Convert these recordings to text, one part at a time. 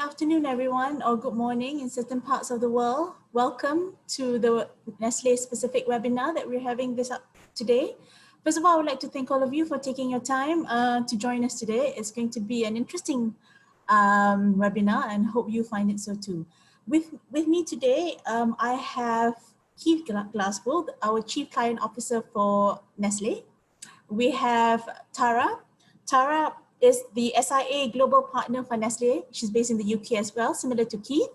afternoon, everyone, or good morning in certain parts of the world. Welcome to the Nestlé specific webinar that we're having today. First of all, I would like to thank all of you for taking your time to join us today. It's going to be an interesting webinar and hope you find it so too. With me today, I have Keith Glasspool, our Chief Client Officer for Nestlé. We have Tara. Tara is the SIA Global Partner for Nestlé. She's based in the UK as well, similar to Keith.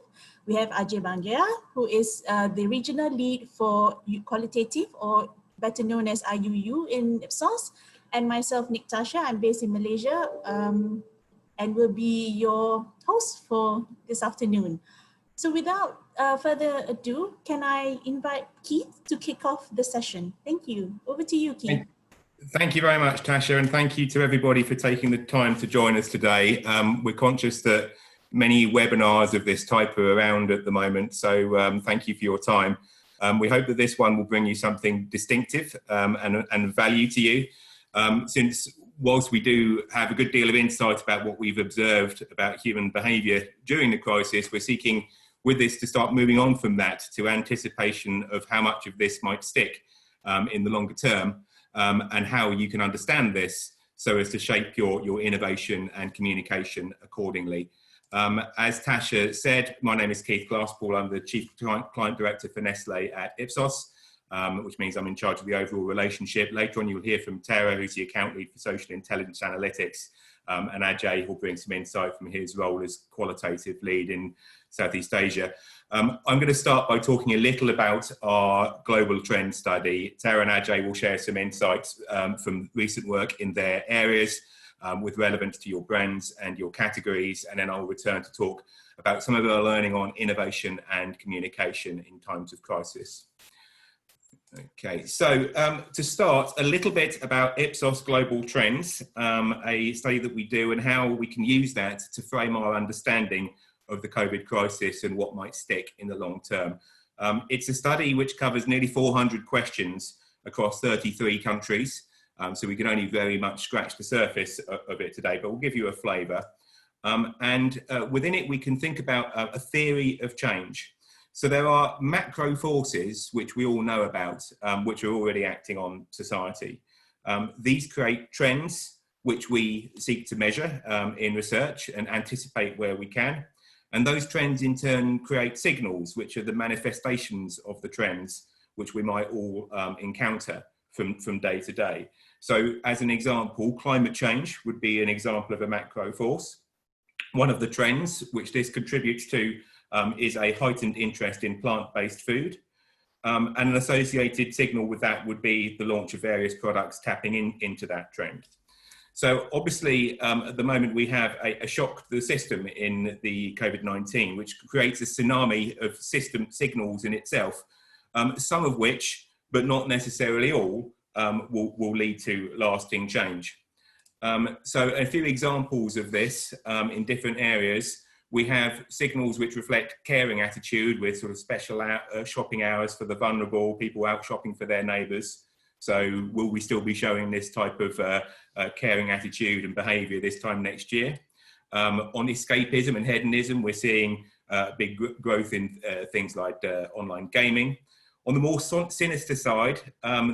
We have Ajay Bangia, who is the Regional Lead for Qualitative, or better known as IUU in Ipsos. And myself, Nick Tasha, I'm based in Malaysia and will be your host for this afternoon. So without further ado, can I invite Keith to kick off the session? Thank you. Over to you, Keith. Thank you very much, Tasha, and thank you to everybody for taking the time to join us today. We're conscious that many webinars of this type are around at the moment, so thank you for your time. We hope that this one will bring you something distinctive and value to you, since whilst we do have a good deal of insight about what we've observed about human behaviour during the crisis, we're seeking with this to start moving on from that to anticipation of how much of this might stick in the longer term. And how you can understand this so as to shape your innovation and communication accordingly. As Tasha said, my name is Keith Glasspool. I'm the Chief Client Director for Nestlé at Ipsos, which means I'm in charge of the overall relationship. Later on, you'll hear from Tara, who's the Account Lead for Social Intelligence Analytics, and Ajay will bring some insight from his role as Qualitative Lead in Southeast Asia. I'm going to start by talking a little about our global trend study. Tara and Ajay will share some insights from recent work in their areas with relevance to your brands and your categories, and then I'll return to talk about some of our learning on innovation and communication in times of crisis. Okay, so to start, a little bit about Ipsos Global Trends, a study that we do and how we can use that to frame our understanding of the COVID crisis and what might stick in the long term. It's a study which covers nearly 400 questions across 33 countries, so we can only very much scratch the surface of it today, but we'll give you a flavour. Within it, we can think about a theory of change. So there are macro forces, which we all know about, which are already acting on society. These create trends, which we seek to measure in research and anticipate where we can. And those trends in turn create signals, which are the manifestations of the trends, which we might all encounter from day to day. So as an example, climate change would be an example of a macro force. One of the trends which this contributes to is a heightened interest in plant-based food. And an associated signal with that would be the launch of various products tapping into that trend. So obviously, at the moment, we have a shock to the system in the COVID-19, which creates a tsunami of system signals in itself, some of which, but not necessarily all, will lead to lasting change. So a few examples of this in different areas. We have signals which reflect caring attitude with sort of special shopping hours for the vulnerable, people out shopping for their neighbours. So will we still be showing this type of caring attitude and behaviour this time next year? On escapism and hedonism, we're seeing big growth in things like online gaming. On the more sinister side,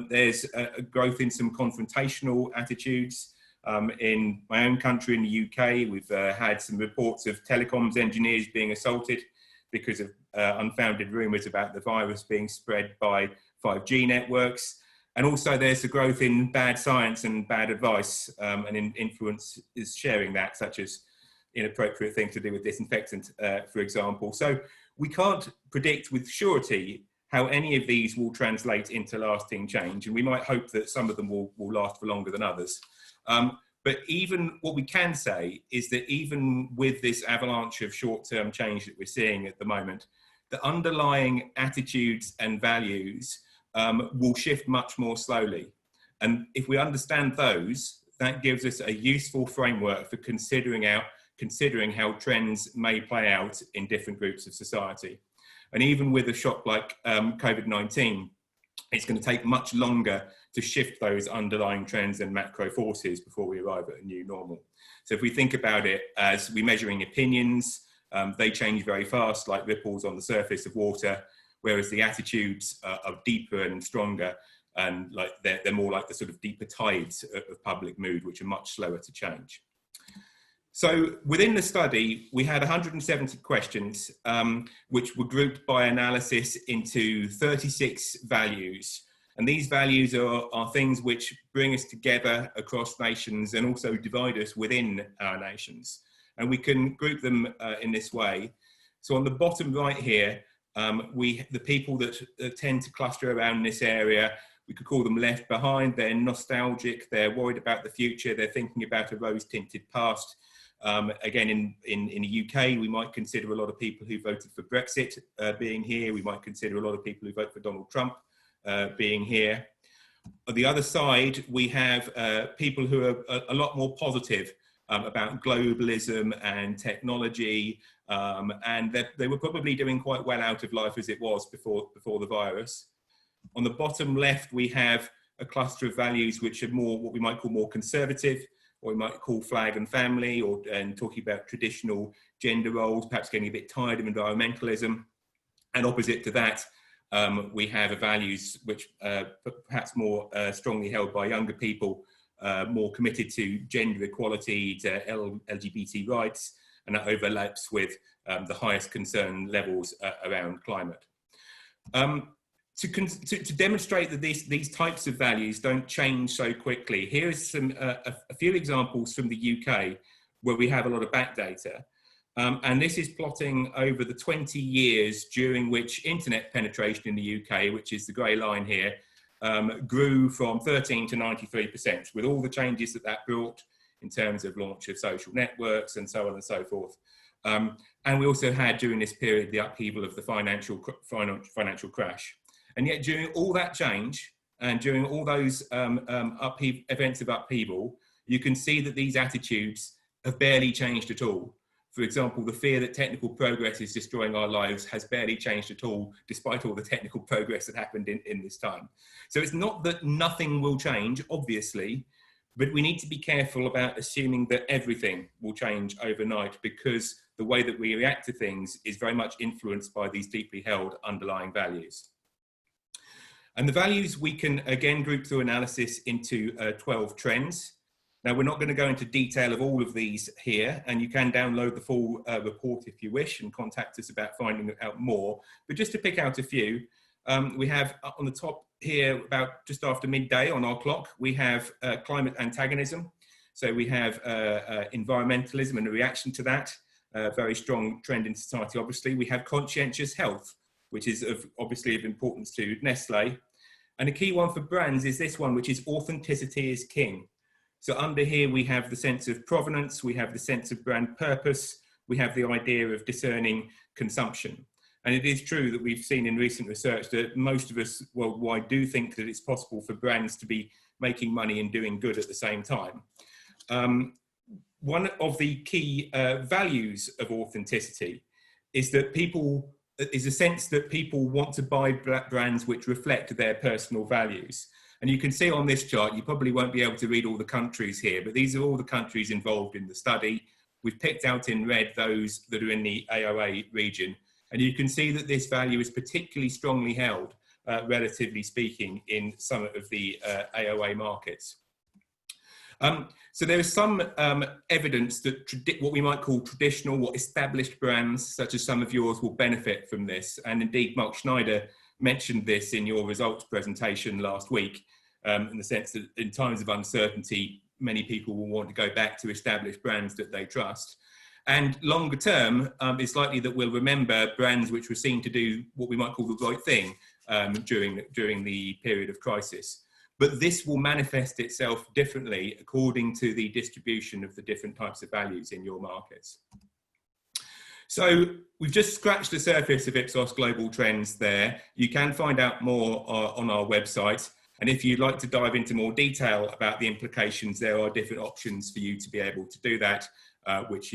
there's a growth in some confrontational attitudes. In my own country, in the UK, we've had some reports of telecoms engineers being assaulted because of unfounded rumours about the virus being spread by 5G networks. And also there's a growth in bad science and bad advice, and influence is sharing that, such as inappropriate things to do with disinfectant, for example. So we can't predict with surety how any of these will translate into lasting change, and we might hope that some of them will last for longer than others. But even what we can say is that even with this avalanche of short-term change that we're seeing at the moment, the underlying attitudes and values will shift much more slowly. And if we understand those, that gives us a useful framework for considering how trends may play out in different groups of society. And even with a shock like COVID-19, it's going to take much longer to shift those underlying trends and macro forces before we arrive at a new normal. So if we think about it as we're measuring opinions, They change very fast, like ripples on the surface of water, whereas the attitudes are deeper and stronger, and like they're more like the sort of deeper tides of public mood, which are much slower to change. So within the study, we had 170 questions, which were grouped by analysis into 36 values. And these values are things which bring us together across nations and also divide us within our nations. And we can group them in this way. So on the bottom right here, the people that tend to cluster around this area, we could call them left behind. They're nostalgic, they're worried about the future, they're thinking about a rose-tinted past. Again, in the UK, we might consider a lot of people who voted for Brexit being here. We might consider a lot of people who vote for Donald Trump being here. On the other side, we have people who are a lot more positive about globalism and technology, and they were probably doing quite well out of life as it was before the virus. On the bottom left, we have a cluster of values which are more what we might call more conservative, or we might call flag and family, and talking about traditional gender roles, perhaps getting a bit tired of environmentalism. And opposite to that, we have values which perhaps more strongly held by younger people, more committed to gender equality, to LGBT rights, and that overlaps with the highest concern levels around climate. To demonstrate that these types of values don't change so quickly, here is a few examples from the UK where we have a lot of back data. And this is plotting over the 20 years during which internet penetration in the UK, which is the grey line here, grew from 13 to 93%, with all the changes that brought in terms of launch of social networks and so on and so forth. And we also had during this period the upheaval of the financial crash. And yet during all that change and during all those events of upheaval, you can see that these attitudes have barely changed at all. For example, the fear that technical progress is destroying our lives has barely changed at all, despite all the technical progress that happened in this time. So it's not that nothing will change, obviously, but we need to be careful about assuming that everything will change overnight, because the way that we react to things is very much influenced by these deeply held underlying values. And the values we can again group through analysis into 12 trends. Now, we're not going to go into detail of all of these here, and you can download the full report if you wish and contact us about finding out more. But just to pick out a few, we have on the top here, about just after midday on our clock, we have climate antagonism. So we have environmentalism and a reaction to that, very strong trend in society, obviously. We have conscientious health, which is obviously of importance to Nestlé. And a key one for brands is this one, which is authenticity is king. So under here, we have the sense of provenance, we have the sense of brand purpose, we have the idea of discerning consumption. And it is true that we've seen in recent research that most of us worldwide do think that it's possible for brands to be making money and doing good at the same time. One of the key values of authenticity is that is a sense that people want to buy brands which reflect their personal values. And you can see on this chart, you probably won't be able to read all the countries here, but these are all the countries involved in the study. We've picked out in red those that are in the AOA region. And you can see that this value is particularly strongly held, relatively speaking, in some of the AOA markets. So there is some evidence that what we might call traditional or established brands, such as some of yours, will benefit from this. And indeed, Mark Schneider mentioned this in your results presentation last week, in the sense that in times of uncertainty, many people will want to go back to established brands that they trust. And longer term, it's likely that we'll remember brands which were seen to do what we might call the right thing during the period of crisis. But this will manifest itself differently according to the distribution of the different types of values in your markets. So we've just scratched the surface of Ipsos Global Trends there. You can find out more on our website. And if you'd like to dive into more detail about the implications, there are different options for you to be able to do that, which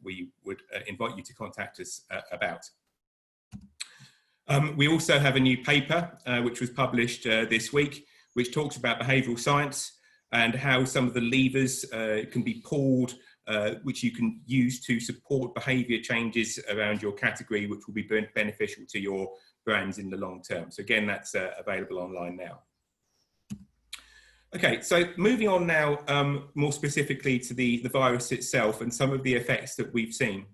we would invite you to contact us about. We also have a new paper, which was published this week, which talks about behavioural science and how some of the levers can be pulled which you can use to support behaviour changes around your category, which will be beneficial to your brands in the long term. So again, that's available online now. Okay, so moving on now more specifically to the virus itself and some of the effects that we've seen.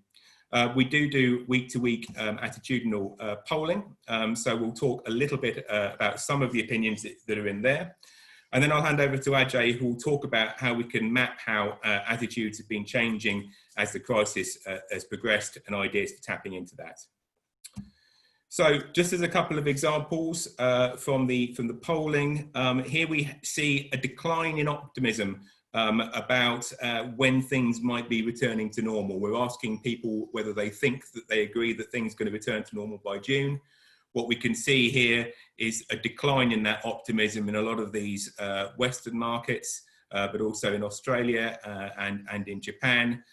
We do week-to-week attitudinal polling, so we'll talk a little bit about some of the opinions that are in there. And then I'll hand over to Ajay, who will talk about how we can map how attitudes have been changing as the crisis has progressed and ideas for tapping into that. So just as a couple of examples from the polling, here we see a decline in optimism about when things might be returning to normal. We're asking people whether they think that they agree that things are going to return to normal by June. What we can see here is a decline in that optimism in a lot of these Western markets, but also in Australia and in Japan.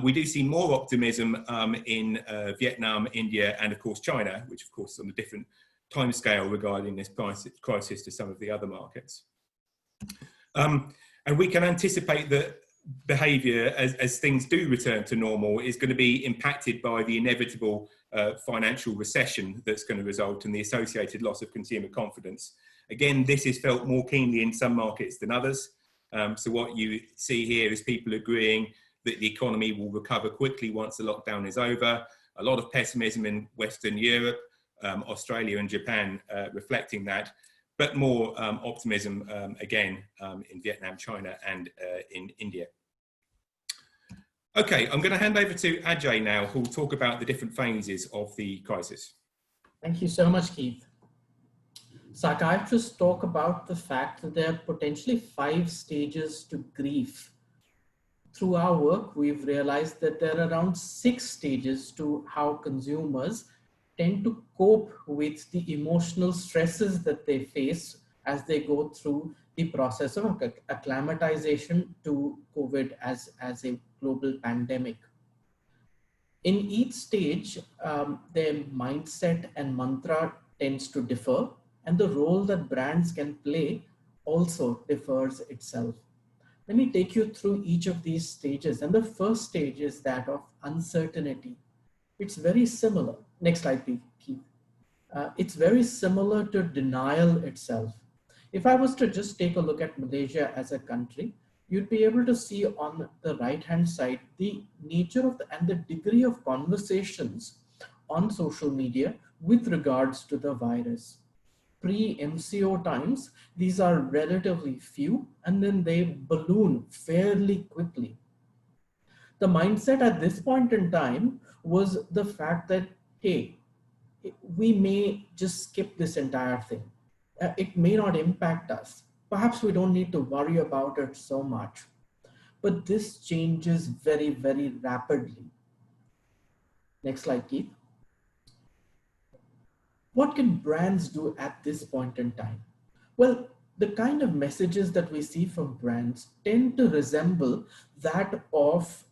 We do see more optimism in Vietnam, India, and of course China, which of course is on a different timescale regarding this crisis to some of the other markets. And we can anticipate that behaviour, as things do return to normal, is going to be impacted by the inevitable financial recession that's going to result in the associated loss of consumer confidence. Again, this is felt more keenly in some markets than others. So what you see here is people agreeing that the economy will recover quickly once the lockdown is over. A lot of pessimism in Western Europe, Australia and Japan reflecting that, but more optimism again in Vietnam, China and in India. Okay, I'm going to hand over to Ajay now, who will talk about the different phases of the crisis. Thank you so much, Keith. Psychiatrists talk about the fact that there are potentially 5 stages to grief. Through our work, we've realized that there are around 6 stages to how consumers tend to cope with the emotional stresses that they face as they go through the process of acclimatization to COVID as a global pandemic. In each stage, their mindset and mantra tends to differ, and the role that brands can play also differs itself. Let me take you through each of these stages. And the first stage is that of uncertainty. It's very similar. Next slide, please, Keith. It's very similar to denial itself. If I was to just take a look at Malaysia as a country, you'd be able to see on the right-hand side the nature of and the degree of conversations on social media with regards to the virus. Pre-MCO times, these are relatively few, and then they balloon fairly quickly. The mindset at this point in time was the fact that, hey, we may just skip this entire thing. It may not impact us. Perhaps we don't need to worry about it so much. But this changes very, very rapidly. Next slide, Keith. What can brands do at this point in time? Well, the kind of messages that we see from brands tend to resemble that of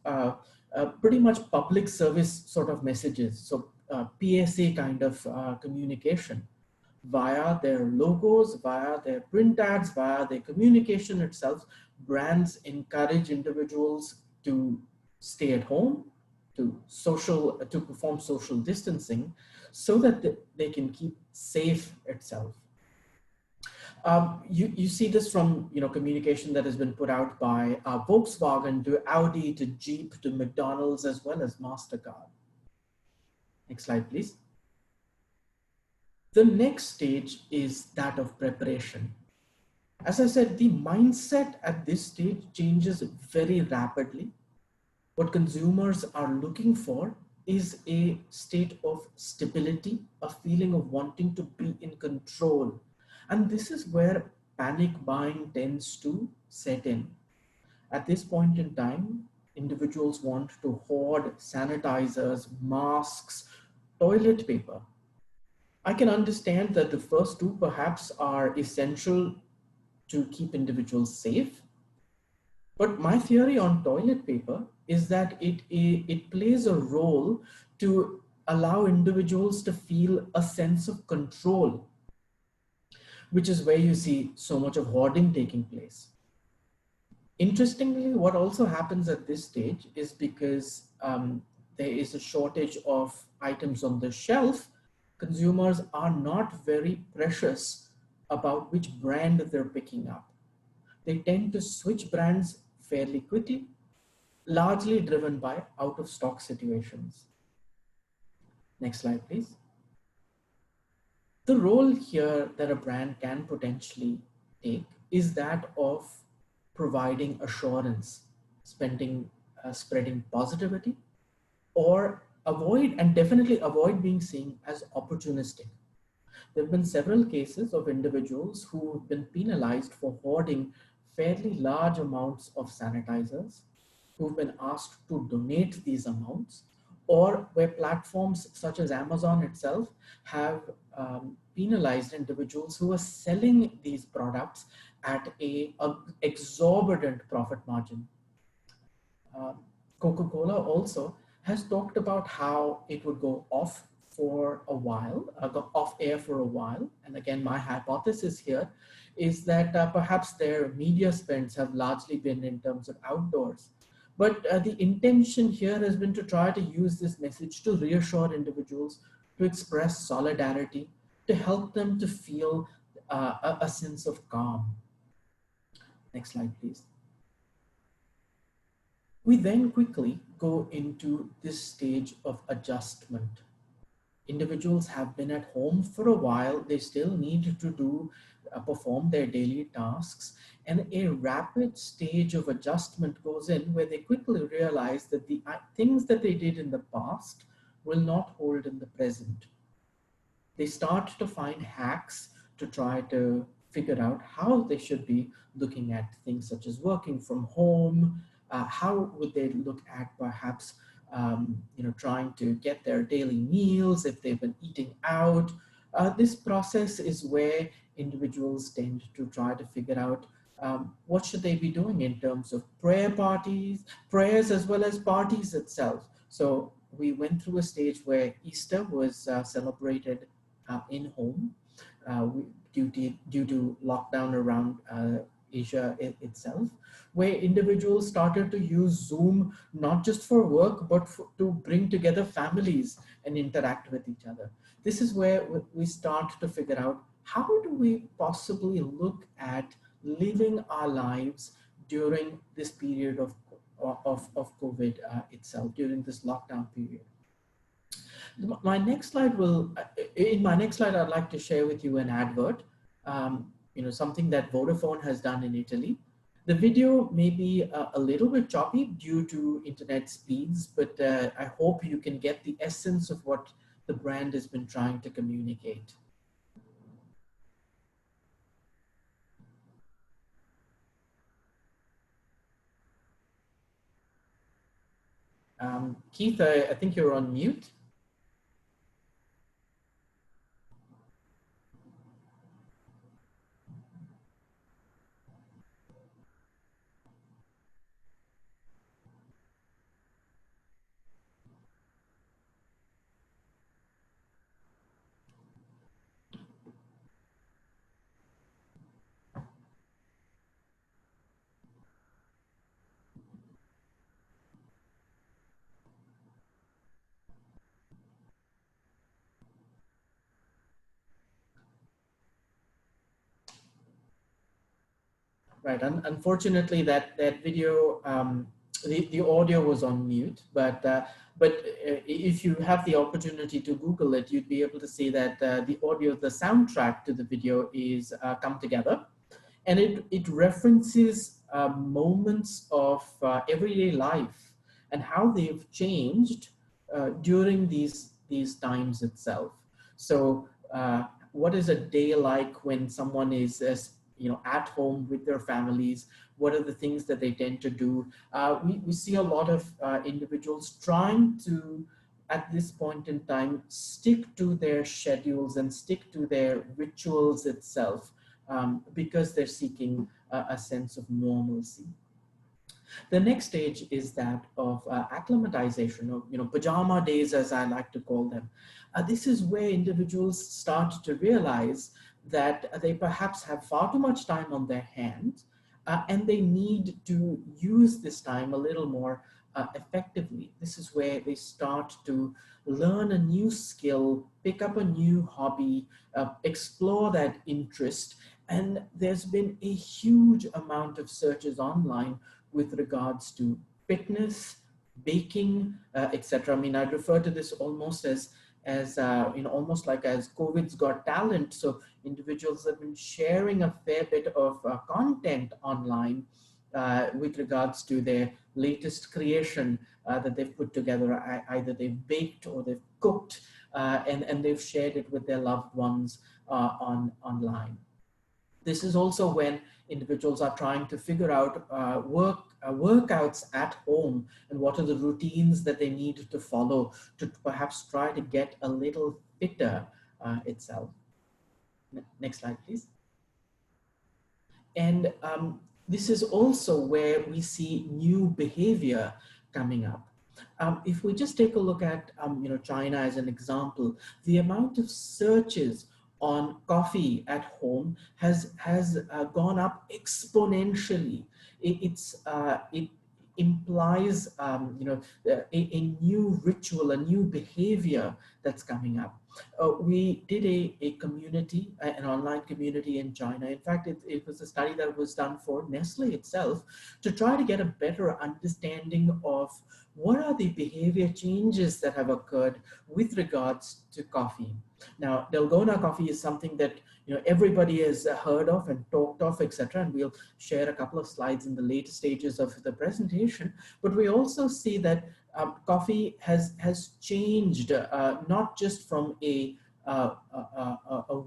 pretty much public service sort of messages. So PSA kind of communication via their logos, via their print ads, via their communication itself. Brands encourage individuals to stay at home, to perform social distancing, so that they can keep safe itself. You see this from communication that has been put out by Volkswagen to Audi to Jeep to McDonald's as well as MasterCard. Next slide, please. The next stage is that of preparation. As I said, the mindset at this stage changes very rapidly. What consumers are looking for is a state of stability, a feeling of wanting to be in control. And this is where panic buying tends to set in. At this point in time, individuals want to hoard sanitizers, masks, toilet paper. I can understand that the first two perhaps are essential to keep individuals safe. But my theory on toilet paper is that it plays a role to allow individuals to feel a sense of control, which is where you see so much of hoarding taking place. Interestingly, what also happens at this stage is because there is a shortage of items on the shelf, consumers are not very precious about which brand they're picking up. They tend to switch brands fairly quickly, largely driven by out of stock situations. Next slide, please. The role here that a brand can potentially take is that of providing assurance, spreading positivity, or definitely avoid being seen as opportunistic. There have been several cases of individuals who have been penalized for hoarding fairly large amounts of sanitizers, who've been asked to donate these amounts, or where platforms such as Amazon itself have penalized individuals who are selling these products at a exorbitant profit margin. Coca-Cola also has talked about how it would go off for a while, go off air for a while. And again, my hypothesis here is that perhaps their media spends have largely been in terms of outdoors. But the intention here has been to try to use this message to reassure individuals, to express solidarity, to help them to feel a sense of calm. Next slide, please. We then quickly go into this stage of adjustment. Individuals have been at home for a while. They still need to perform their daily tasks, and a rapid stage of adjustment goes in where they quickly realize that the things that they did in the past will not hold in the present. They start to find hacks to try to figure out how they should be looking at things such as working from home. How would they look at perhaps trying to get their daily meals if they've been eating out? This process is where individuals tend to try to figure out what should they be doing in terms of prayers as well as parties itself. So we went through a stage where Easter was celebrated in home due to lockdown around Asia itself, where individuals started to use Zoom not just for work, but to bring together families and interact with each other. This is where we start to figure out how do we possibly look at living our lives during this period of COVID itself, during this lockdown period. My next slide in my next slide, I'd like to share with you an advert, something that Vodafone has done in Italy. The video may be a little bit choppy due to internet speeds, but I hope you can get the essence of what the brand has been trying to communicate. Keith, I think you're on mute. Right. Unfortunately, that video, the audio was on mute. But if you have the opportunity to Google it, you'd be able to see that the audio, the soundtrack to the video, is come together, and it references moments of everyday life and how they've changed during these times itself. So, what is a day like when someone is at home with their families? What are the things that they tend to do? We see a lot of individuals trying to, at this point in time, stick to their schedules and stick to their rituals itself, because they're seeking a sense of normalcy. The next stage is that of acclimatization, or pajama days, as I like to call them. This is where individuals start to realize that they perhaps have far too much time on their hands, and they need to use this time a little more effectively. This is where they start to learn a new skill, pick up a new hobby, explore that interest. And there's been a huge amount of searches online with regards to fitness, baking, etc. I mean, I refer to this almost as almost like as COVID's got talent. So individuals have been sharing a fair bit of content online with regards to their latest creation that they've put together. Either they've baked or they've cooked, and they've shared it with their loved ones online. This is also when individuals are trying to figure out workouts at home and what are the routines that they need to follow to perhaps try to get a little fitter itself. Next slide, please. And this is also where we see new behavior coming up. If we just take a look at China as an example, the amount of searches on coffee at home has gone up exponentially. It implies a new ritual, a new behavior that's coming up. We did a community, an online community in China. In fact, it was a study that was done for Nestlé itself to try to get a better understanding of what are the behavior changes that have occurred with regards to coffee. Now, Dalgona coffee is something that everybody has heard of and talked of, etc. And we'll share a couple of slides in the later stages of the presentation. But we also see that coffee has changed, not just from a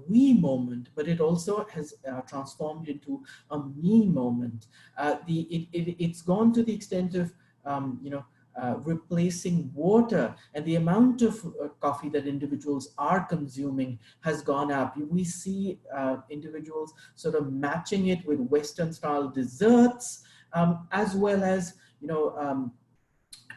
we moment, but it also has transformed into a me moment. It's gone to the extent of replacing water, and the amount of coffee that individuals are consuming has gone up. We see individuals sort of matching it with Western style desserts, as well as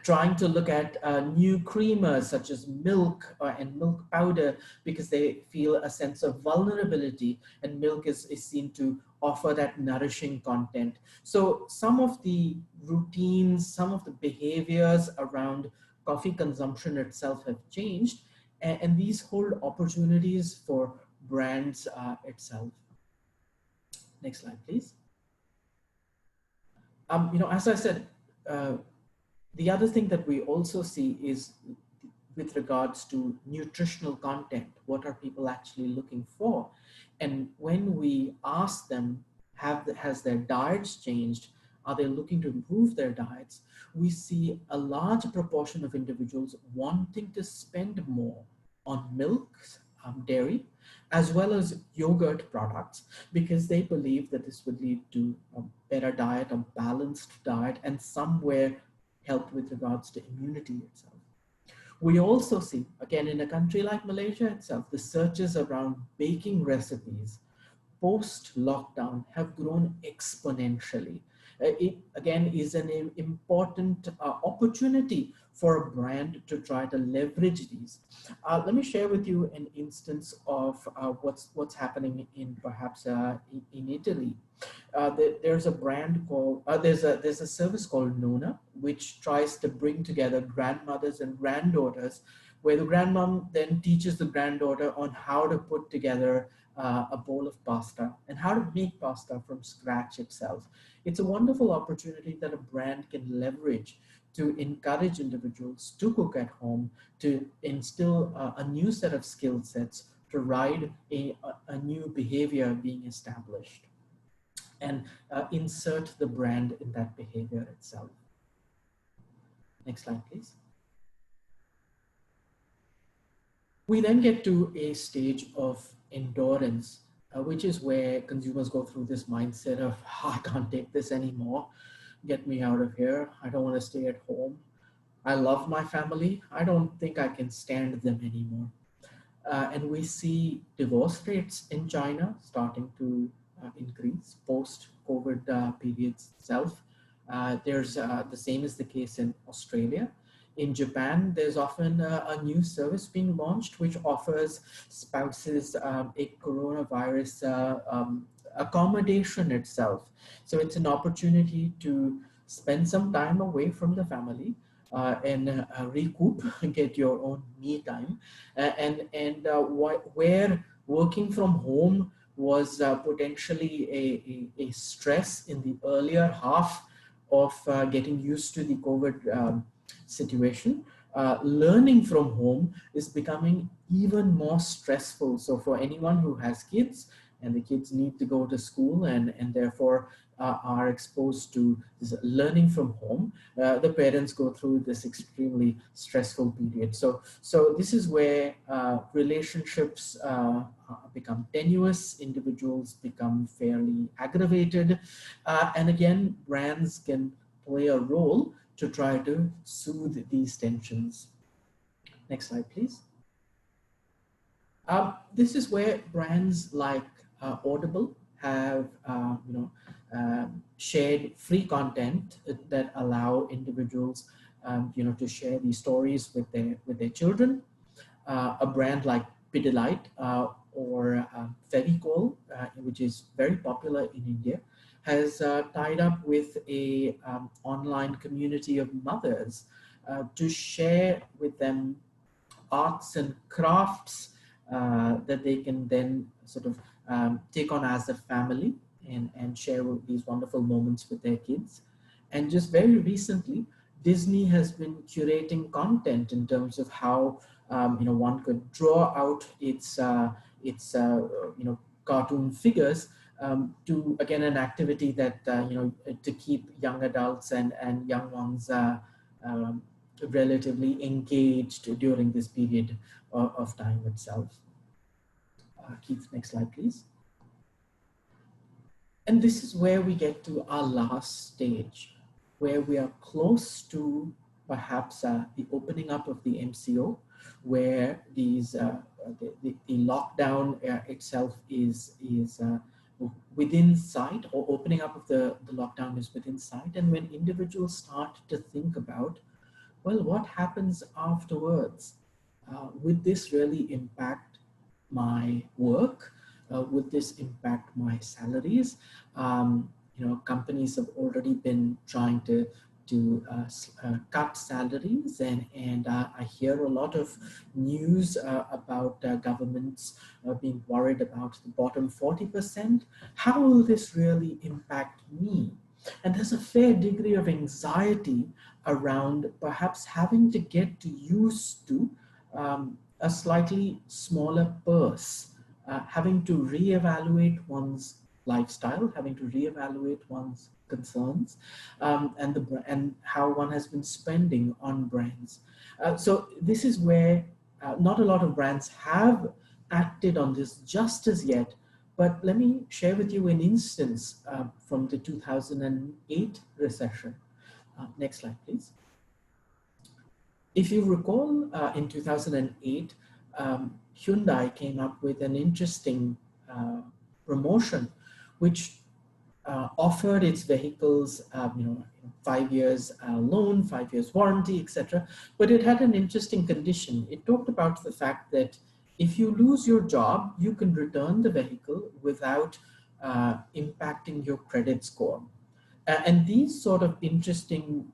trying to look at new creamers such as milk and milk powder, because they feel a sense of vulnerability, and milk is seen to offer that nourishing content. So some of the routines, some of the behaviors around coffee consumption itself have changed, and these hold opportunities for brands itself. Next slide, please. As I said, the other thing that we also see is with regards to nutritional content. What are people actually looking for? And when we ask them, has their diets changed? Are they looking to improve their diets? We see a large proportion of individuals wanting to spend more on milk, dairy, as well as yogurt products, because they believe that this would lead to a better diet, a balanced diet, and somewhere help with regards to immunity itself. We also see, again, in a country like Malaysia itself, the searches around baking recipes post-lockdown have grown exponentially. It, again, is an important opportunity for a brand to try to leverage these. Let me share with you an instance of what's happening in perhaps in Italy. There's a brand called, there's a service called Nona, which tries to bring together grandmothers and granddaughters, where the grandmom then teaches the granddaughter on how to put together a bowl of pasta and how to make pasta from scratch itself. It's a wonderful opportunity that a brand can leverage to encourage individuals to cook at home, to instill a new set of skill sets, to ride a new behavior being established, and insert the brand in that behavior itself. Next slide, please. We then get to a stage of endurance, which is where consumers go through this mindset of, oh, I can't take this anymore. Get me out of here. I don't want to stay at home. I love my family. I don't think I can stand them anymore. And we see divorce rates in China starting to increase post-COVID periods itself. There's the same is the case in Australia. In Japan, there's often a new service being launched which offers spouses a coronavirus accommodation itself. So it's an opportunity to spend some time away from the family and recoup, get your own me time, where working from home was potentially a stress in the earlier half of getting used to the COVID situation. Learning from home is becoming even more stressful. So for anyone who has kids and the kids need to go to school and therefore are exposed to this learning from home, the parents go through this extremely stressful period. So this is where relationships become tenuous, individuals become fairly aggravated, and again, brands can play a role to try to soothe these tensions. Next slide, please. This is where brands like Audible have shared free content that allow individuals to share these stories with their children. A brand like Pidilite or Fevicol, which is very popular in India, has tied up with a online community of mothers to share with them arts and crafts that they can then sort of take on as a family and share these wonderful moments with their kids. And just very recently, Disney has been curating content in terms of how one could draw out its cartoon figures to again an activity that to keep young adults and young ones relatively engaged during this period of time itself. Keith, next slide, please. And this is where we get to our last stage, where we are close to perhaps the opening up of the MCO, where these the lockdown itself is within sight, or opening up of the lockdown is within sight, and when individuals start to think about, well, what happens afterwards? Would this really impact my work? Would this impact my salaries? Companies have already been trying to cut salaries, and I hear a lot of news about governments being worried about the bottom 40%. How will this really impact me? And there's a fair degree of anxiety around perhaps having to get used to a slightly smaller purse, having to reevaluate one's lifestyle, having to reevaluate one's concerns, and how one has been spending on brands. So this is where not a lot of brands have acted on this just as yet, but let me share with you an instance from the 2008 recession. Next slide, please. If you recall, in 2008, Hyundai came up with an interesting promotion, which offered its vehicles, 5 years loan, 5 years warranty, etc. But it had an interesting condition. It talked about the fact that if you lose your job, you can return the vehicle without impacting your credit score. And these sort of interesting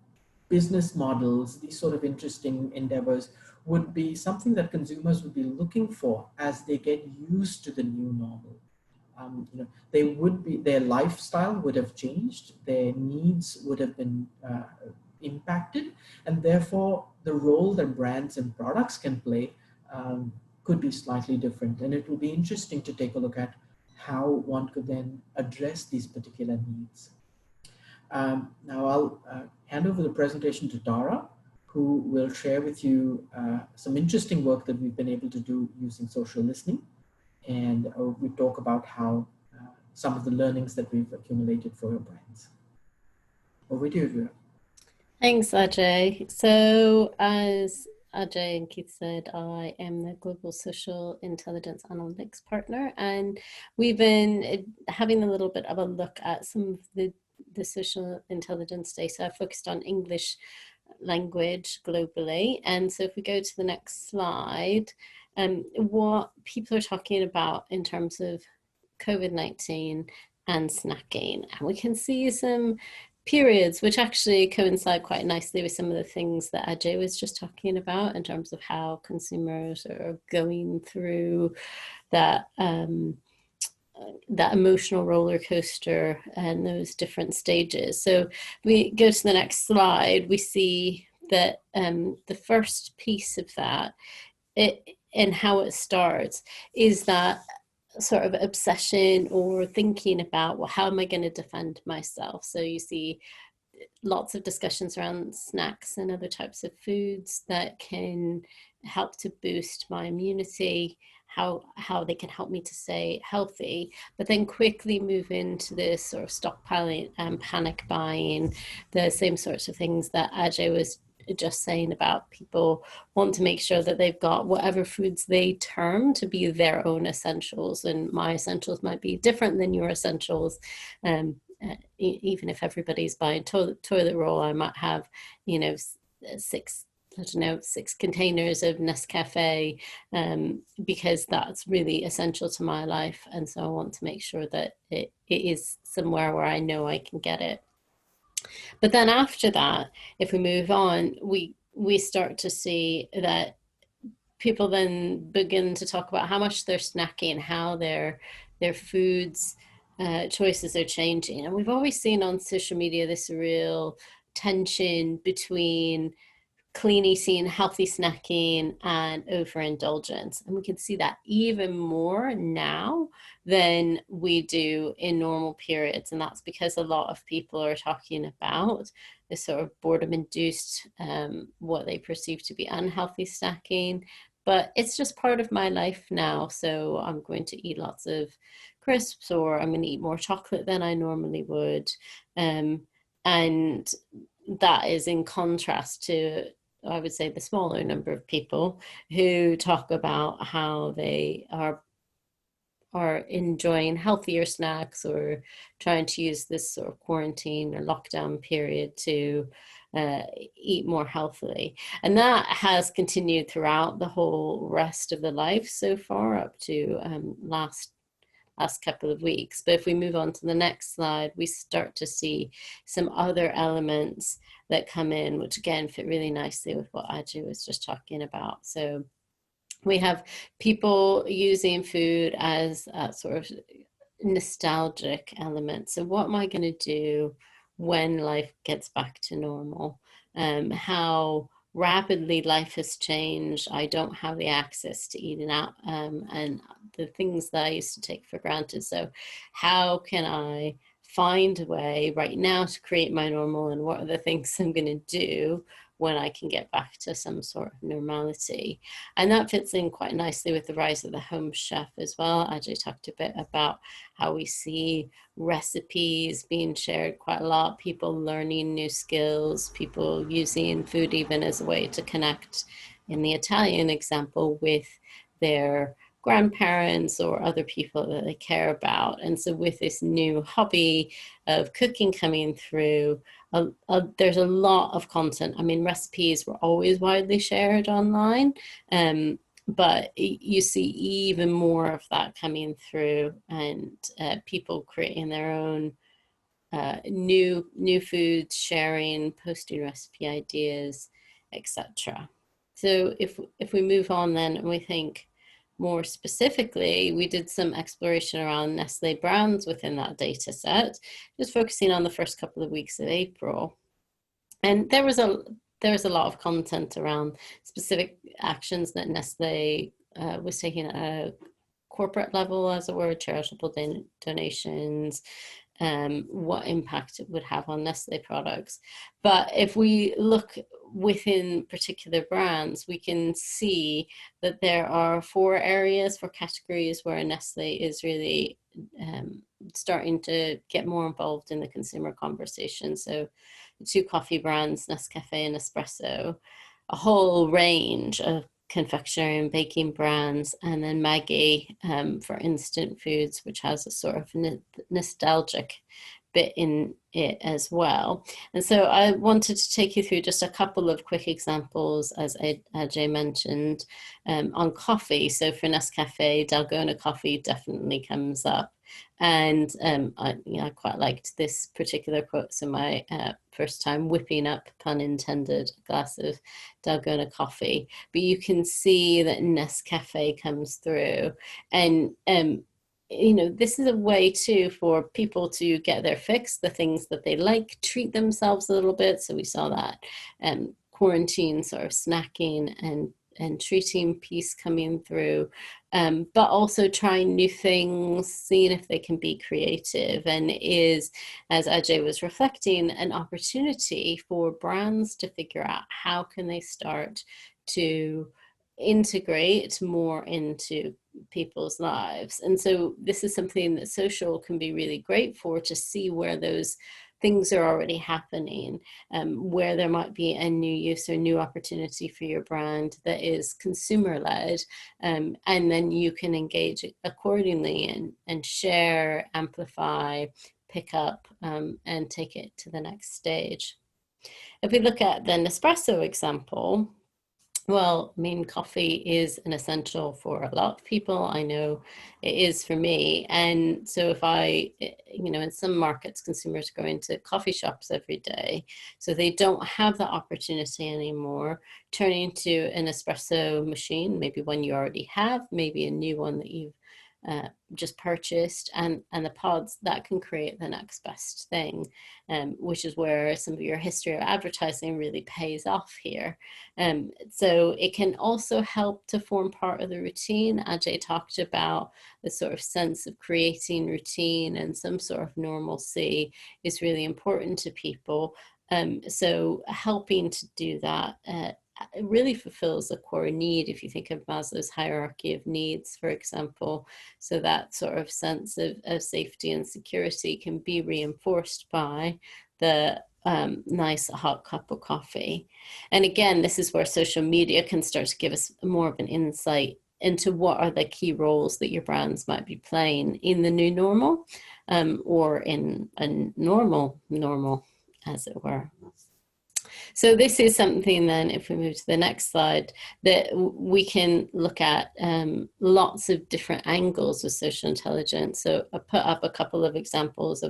business models, these sort of interesting endeavors would be something that consumers would be looking for as they get used to the new normal. Their lifestyle would have changed, their needs would have been impacted, and therefore the role that brands and products can play could be slightly different. And it will be interesting to take a look at how one could then address these particular needs. Now I'll hand over the presentation to Tara, who will share with you some interesting work that we've been able to do using social listening. And we talk about how some of the learnings that we've accumulated for your brands. Over to you, Vera. Thanks, Ajay. So as Ajay and Keith said, I am the Global Social Intelligence Analytics Partner, and we've been having a little bit of a look at some of the social intelligence data focused on English language globally. And so if we go to the next slide, what people are talking about in terms of COVID-19 and snacking. And we can see some periods which actually coincide quite nicely with some of the things that Ajay was just talking about in terms of how consumers are going through that that emotional roller coaster and those different stages. So we go to the next slide, we see that the first piece of that, and how it starts, is that sort of obsession or thinking about, well, how am I going to defend myself? So you see lots of discussions around snacks and other types of foods that can help to boost my immunity, how they can help me to stay healthy, but then quickly move into this sort of stockpiling and panic buying, the same sorts of things that Ajay was just saying about. People want to make sure that they've got whatever foods they term to be their own essentials, and my essentials might be different than your essentials. Even if everybody's buying toilet roll, I might have, you know, six containers of Nescafe, because that's really essential to my life. And so I want to make sure that it is somewhere where I know I can get it. But then after that, if we move on, we start to see that people then begin to talk about how much they're snacking, how their foods choices are changing. And we've always seen on social media this real tension between clean eating, healthy snacking, and overindulgence. And we can see that even more now than we do in normal periods. And that's because a lot of people are talking about this sort of boredom-induced, what they perceive to be unhealthy snacking. But it's just part of my life now. So I'm going to eat lots of crisps, or I'm going to eat more chocolate than I normally would. And that is in contrast to, I would say, the smaller number of people who talk about how they are enjoying healthier snacks, or trying to use this sort of quarantine or lockdown period to eat more healthily. And that has continued throughout the whole rest of the life so far, up to last couple of weeks. But if we move on to the next slide, we start to see some other elements that come in, which again fit really nicely with what Ajay was just talking about. So we have people using food as a sort of nostalgic element. So what am I going to do when life gets back to normal? How rapidly life has changed. I don't have the access to eating out and the things that I used to take for granted. So how can I find a way right now to create my normal, and what are the things I'm going to do when I can get back to some sort of normality? And that fits in quite nicely with the rise of the home chef as well. Ajay talked a bit about how we see recipes being shared quite a lot, people learning new skills, people using food even as a way to connect, in the Italian example, with their grandparents or other people that they care about. And so with this new hobby of cooking coming through, there's a lot of content. I mean, recipes were always widely shared online, but you see even more of that coming through, and people creating their own new foods, sharing, posting recipe ideas, etc. So if we move on then, and we think more specifically, we did some exploration around Nestlé brands within that data set, just focusing on the first couple of weeks of April. And there was a lot of content around specific actions that Nestlé was taking at a corporate level, as it were, charitable donations, what impact it would have on Nestlé products. But if we look within particular brands, we can see that there are 4 areas, 4 categories where Nestlé is really starting to get more involved in the consumer conversation. So the 2 coffee brands, Nescafe and Espresso, a whole range of confectionery and baking brands, and then Maggi for instant foods, which has a sort of nostalgic bit in it as well. And so I wanted to take you through just a couple of quick examples, as Ajay mentioned, on coffee. So for Nescafe, Dalgona coffee definitely comes up. And I quite liked this particular quote. So my first time whipping up, pun intended, a glass of Dalgona coffee. But you can see that Nescafe comes through. And this is a way too for people to get their fix, the things that they like, treat themselves a little bit. So we saw that quarantine sort of snacking and treating piece coming through, but also trying new things, seeing if they can be creative, and is, as Ajay was reflecting, an opportunity for brands to figure out how can they start to integrate more into people's lives. And so this is something that social can be really great for, to see where those things are already happening, where there might be a new use or new opportunity for your brand that is consumer-led, and then you can engage accordingly and share, amplify, pick up, and take it to the next stage. If we look at the Nespresso example, well, I mean, coffee is an essential for a lot of people. I know it is for me. And so if in some markets, consumers go into coffee shops every day, so they don't have that opportunity anymore, turning to an espresso machine, maybe one you already have, maybe a new one that you've just purchased, and the pods, that can create the next best thing, which is where some of your history of advertising really pays off here. So it can also help to form part of the routine. Ajay talked about the sort of sense of creating routine, and some sort of normalcy is really important to people. So helping to do that it really fulfills a core need, if you think of Maslow's hierarchy of needs, for example. So that sort of sense of safety and security can be reinforced by the nice hot cup of coffee. And again, this is where social media can start to give us more of an insight into what are the key roles that your brands might be playing in the new normal, or in a normal, as it were. So this is something then, if we move to the next slide, that we can look at lots of different angles of social intelligence. So I put up a couple of examples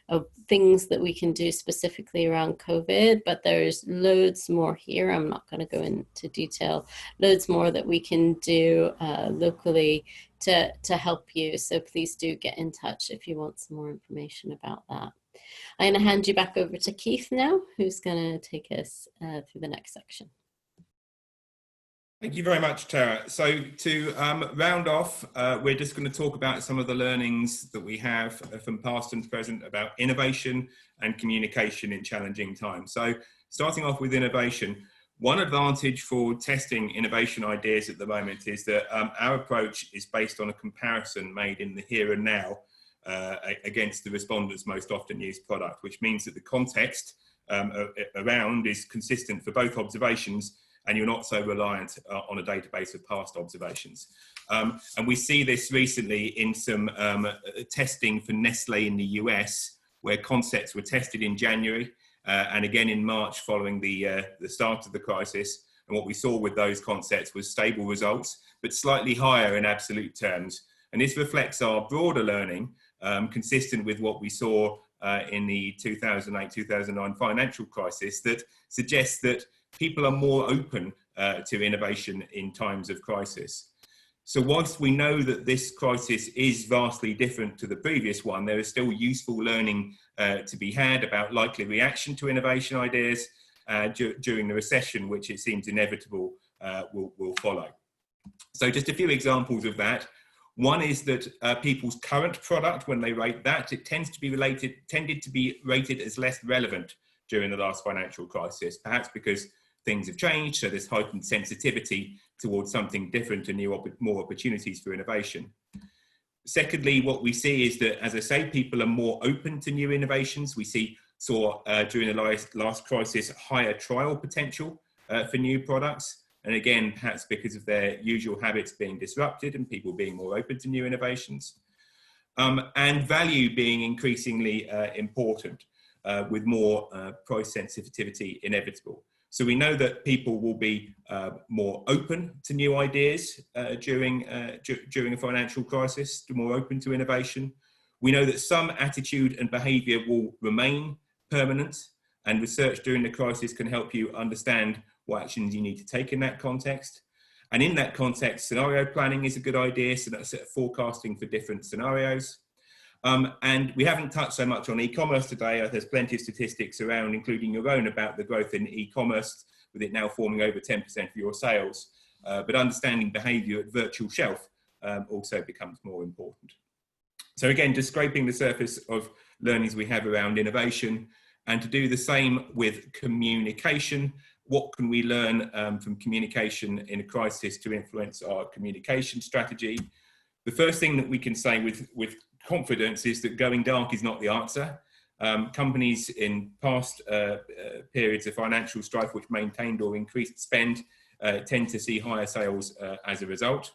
of things that we can do specifically around COVID, but there's loads more here. I'm not going to go into detail. Loads more that we can do locally to help you. So please do get in touch if you want some more information about that. I'm going to hand you back over to Keith now, who's going to take us through the next section. Thank you very much, Tara. So to round off, we're just going to talk about some of the learnings that we have from past and present about innovation and communication in challenging times. So starting off with innovation, one advantage for testing innovation ideas at the moment is that our approach is based on a comparison made in the here and now against the respondents' most often used product, which means that the context around is consistent for both observations, and you're not so reliant on a database of past observations. And we see this recently in some testing for Nestlé in the US, where concepts were tested in January and again in March following the start of the crisis. And what we saw with those concepts was stable results, but slightly higher in absolute terms. And this reflects our broader learning, consistent with what we saw in the 2008-2009 financial crisis, that suggests that people are more open to innovation in times of crisis. So whilst we know that this crisis is vastly different to the previous one, there is still useful learning to be had about likely reaction to innovation ideas during the recession, which it seems inevitable will follow. So just a few examples of that. One is that people's current product, when they rate that, it tended to be rated as less relevant during the last financial crisis, perhaps because things have changed, so there's heightened sensitivity towards something different and more opportunities for innovation. Secondly, what we see is that, as I say, people are more open to new innovations. We saw during the last crisis higher trial potential for new products. And again, perhaps because of their usual habits being disrupted and people being more open to new innovations. And value being increasingly important, with more price sensitivity inevitable. So we know that people will be more open to new ideas during a financial crisis, more open to innovation. We know that some attitude and behaviour will remain permanent, and research during the crisis can help you understand what actions you need to take in that context. And in that context, scenario planning is a good idea, so that's forecasting for different scenarios. And we haven't touched so much on e-commerce today. There's plenty of statistics around, including your own, about the growth in e-commerce, with it now forming over 10% of your sales. But understanding behaviour at virtual shelf also becomes more important. So again, just scraping the surface of learnings we have around innovation, and to do the same with communication. What can we learn from communication in a crisis to influence our communication strategy? The first thing that we can say with confidence is that going dark is not the answer. Companies in past periods of financial strife which maintained or increased spend tend to see higher sales as a result.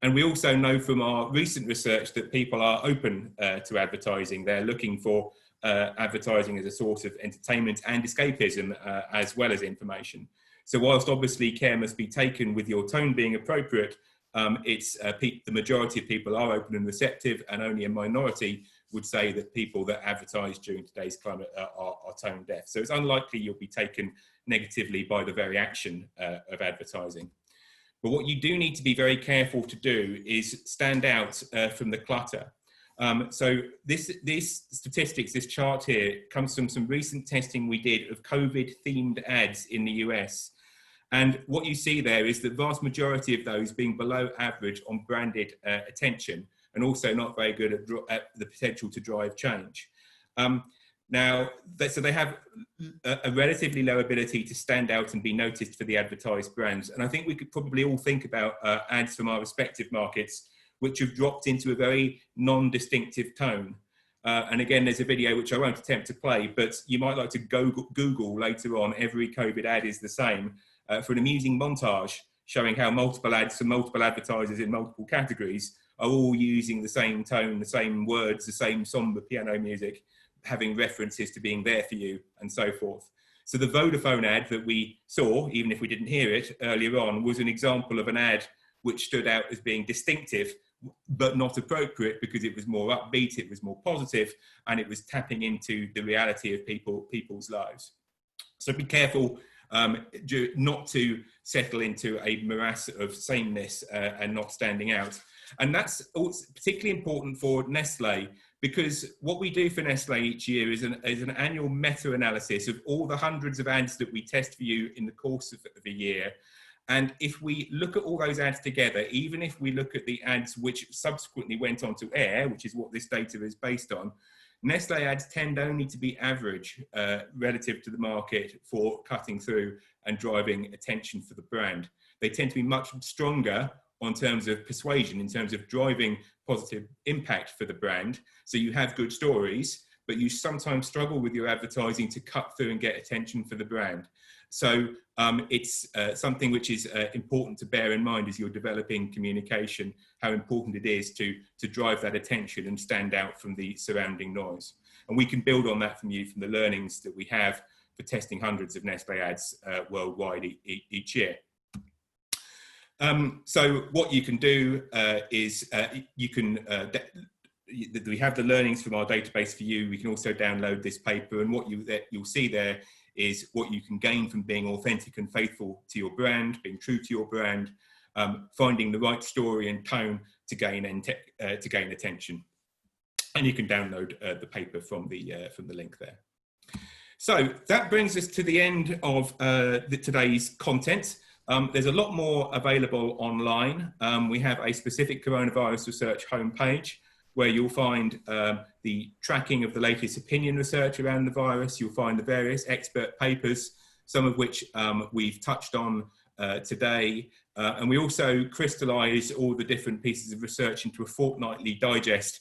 And we also know from our recent research that people are open to advertising. They're looking for advertising as a source of entertainment and escapism, as well as information. So whilst obviously care must be taken with your tone being appropriate, the majority of people are open and receptive, and only a minority would say that people that advertise during today's climate are tone deaf. So it's unlikely you'll be taken negatively by the very action of advertising. But what you do need to be very careful to do is stand out from the clutter. So this statistics, this chart here, comes from some recent testing we did of COVID-themed ads in the US. And what you see there is the vast majority of those being below average on branded attention, and also not very good at the potential to drive change. So they have a relatively low ability to stand out and be noticed for the advertised brands. And I think we could probably all think about ads from our respective markets, which have dropped into a very non-distinctive tone. And again, there's a video which I won't attempt to play, but you might like to Google later on, every COVID ad is the same, for an amusing montage showing how multiple ads from multiple advertisers in multiple categories are all using the same tone, the same words, the same somber piano music, having references to being there for you, and so forth. So the Vodafone ad that we saw, even if we didn't hear it earlier on, was an example of an ad which stood out as being distinctive, but not appropriate, because it was more upbeat, it was more positive, and it was tapping into the reality of people's lives. So be careful not to settle into a morass of sameness and not standing out. And that's particularly important for Nestlé, because what we do for Nestlé each year is an annual meta-analysis of all the hundreds of ads that we test for you in the course of the year. And if we look at all those ads together, even if we look at the ads which subsequently went on to air, which is what this data is based on, Nestlé ads tend only to be average relative to the market for cutting through and driving attention for the brand. They tend to be much stronger on terms of persuasion, in terms of driving positive impact for the brand. So you have good stories, but you sometimes struggle with your advertising to cut through and get attention for the brand. So it's something which is important to bear in mind as you're developing communication, how important it is to drive that attention and stand out from the surrounding noise. And we can build on that from the learnings that we have for testing hundreds of Nestlé ads worldwide each year. So what you can do is you can, we have the learnings from our database for you. We can also download this paper, and what you'll see there is what you can gain from being authentic and faithful to your brand, being true to your brand, finding the right story and tone to gain attention. And you can download the paper from the link there. So that brings us to the end of today's content. There's a lot more available online. We have a specific coronavirus research homepage where you'll find the tracking of the latest opinion research around the virus. You'll find the various expert papers, some of which we've touched on today. And we also crystallize all the different pieces of research into a fortnightly digest,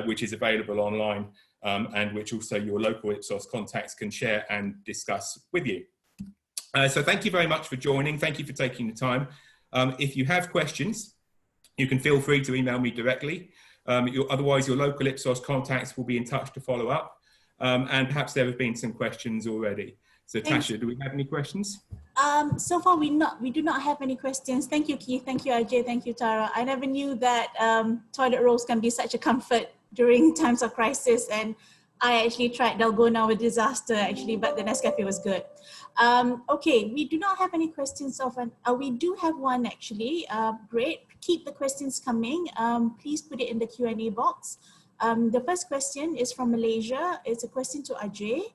which is available online, and which also your local Ipsos contacts can share and discuss with you. So thank you very much for joining. Thank you for taking the time. If you have questions, you can feel free to email me directly. Otherwise, your local Ipsos contacts will be in touch to follow up. And perhaps there have been some questions already. So Tasha, do we have any questions? So far, we do not have any questions. Thank you, Keith. Thank you, Ajay. Thank you, Tara. I never knew that toilet rolls can be such a comfort during times of crisis, and I actually tried Dalgona with disaster actually, but the Nescafe was good. Okay, we do not have any questions we do have one actually. Great, keep the questions coming. Please put it in the Q&A box. The first question is from Malaysia. It's a question to Ajay.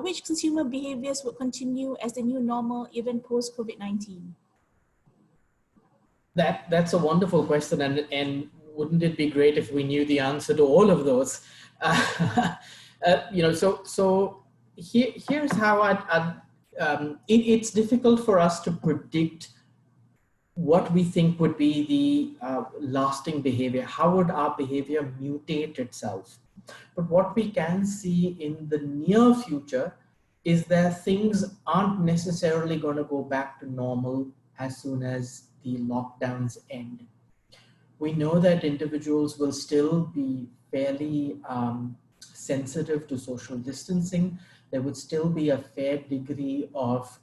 Which consumer behaviors would continue as the new normal even post COVID-19? That's a wonderful question, and wouldn't it be great if we knew the answer to all of those? So here's how it's difficult for us to predict what we think would be the lasting behavior. How would our behavior mutate itself? But what we can see in the near future is that things aren't necessarily going to go back to normal as soon as the lockdowns end. We know that individuals will still be fairly sensitive to social distancing. There would still be a fair degree of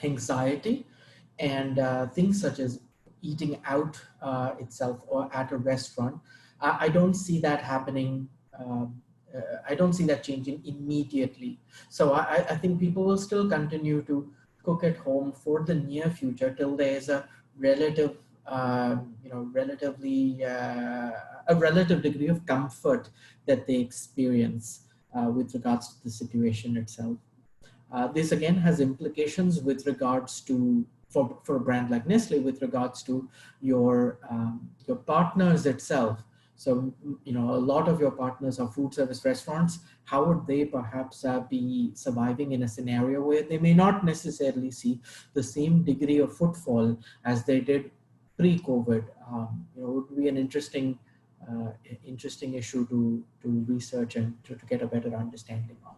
anxiety, and things such as eating out itself or at a restaurant. I don't see that happening. I don't see that changing immediately. So I think people will still continue to cook at home for the near future till there is a relative degree of comfort that they experience with regards to the situation itself. This again has implications with regards to, for a brand like Nestlé, with regards to your partners itself. So, a lot of your partners are food service restaurants. How would they perhaps be surviving in a scenario where they may not necessarily see the same degree of footfall as they did pre-COVID? It would be an interesting issue to research and to get a better understanding of.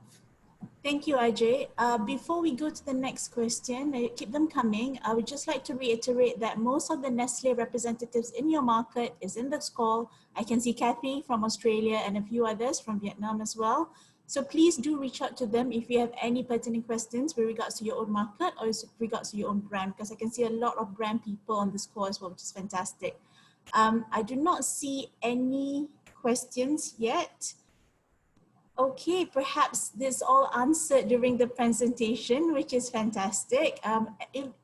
Thank you, Ajay. Before we go to the next question, keep them coming. I would just like to reiterate that most of the Nestlé representatives in your market is in this call. I can see Kathy from Australia and a few others from Vietnam as well. So please do reach out to them if you have any pertinent questions with regards to your own market or with regards to your own brand, because I can see a lot of brand people on this call as well, which is fantastic. I do not see any questions yet. Okay, perhaps this all answered during the presentation, which is fantastic.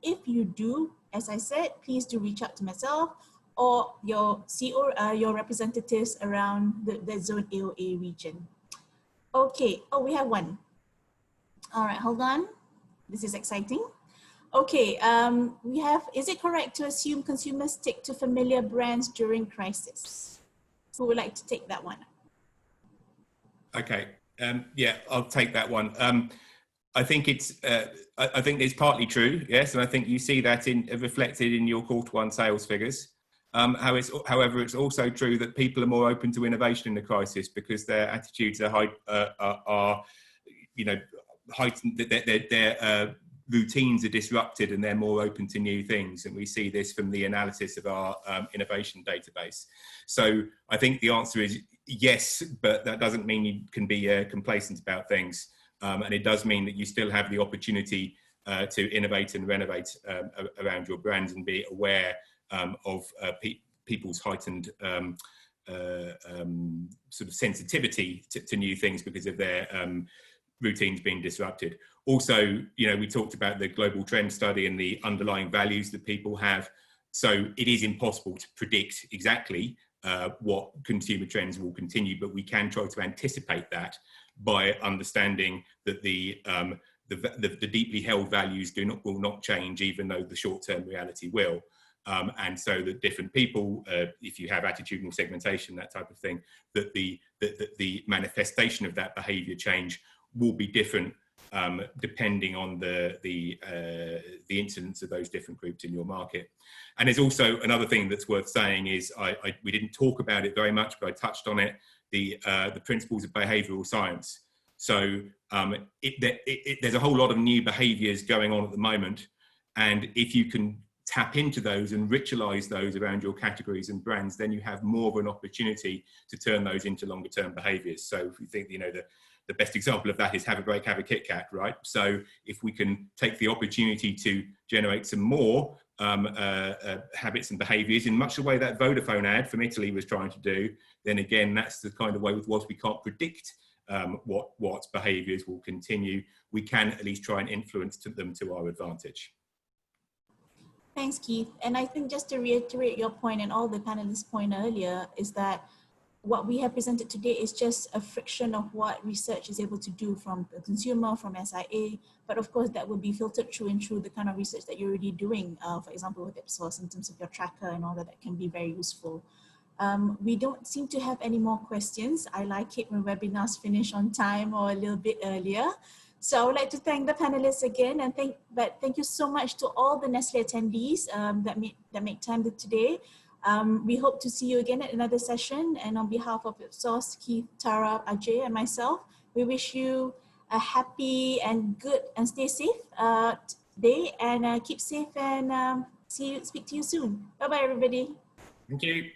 If you do, as I said, please do reach out to myself or your CEO, your representatives around the Zone AOA region. Okay, we have one. All right, hold on. This is exciting. Okay, we have, is it correct to assume consumers stick to familiar brands during crisis? Who would like to take that one? Okay, yeah, I'll take that one. I think it's partly true, yes, and I think you see that reflected in your Q1 sales figures. However, it's also true that people are more open to innovation in the crisis because their attitudes are heightened. Their routines are disrupted and they're more open to new things. And we see this from the analysis of our innovation database. So I think the answer is yes, but that doesn't mean you can be complacent about things. And it does mean that you still have the opportunity to innovate and renovate around your brands and be aware of people's heightened sort of sensitivity to new things because of their routines being disrupted. Also, we talked about the global trend study and the underlying values that people have. So it is impossible to predict exactly what consumer trends will continue, but we can try to anticipate that by understanding that the deeply held values will not change, even though the short-term reality will. And so that different people, if you have attitudinal segmentation, that type of thing, that the manifestation of that behavior change will be different depending on the incidence of those different groups in your market. And there's also another thing that's worth saying is we didn't talk about it very much, but I touched on it, the principles of behavioral science. So there's a whole lot of new behaviors going on at the moment, and if you can tap into those and ritualize those around your categories and brands, then you have more of an opportunity to turn those into longer term behaviors. So if you think, the best example of that is have a break, have a Kit Kat, right? So if we can take the opportunity to generate some more habits and behaviours in much the way that Vodafone ad from Italy was trying to do, then again, that's the kind of way with whilst we can't predict what behaviours will continue, we can at least try and influence them to our advantage. Thanks, Keith. And I think just to reiterate your point and all the panelists' point earlier is that what we have presented today is just a fraction of what research is able to do from the consumer, from SIA, but of course that will be filtered through and through the kind of research that you're already doing, for example, with Ipsos in terms of your tracker and all that, that can be very useful. We don't seem to have any more questions. I like it when webinars finish on time or a little bit earlier. So I would like to thank the panelists again, and thank you so much to all the Nestlé attendees that make time today. We hope to see you again at another session. And on behalf of Ipsos, Keith, Tara, Ajay, and myself, we wish you a happy and good and stay safe day, and keep safe, and speak to you soon. Bye-bye, everybody. Thank you.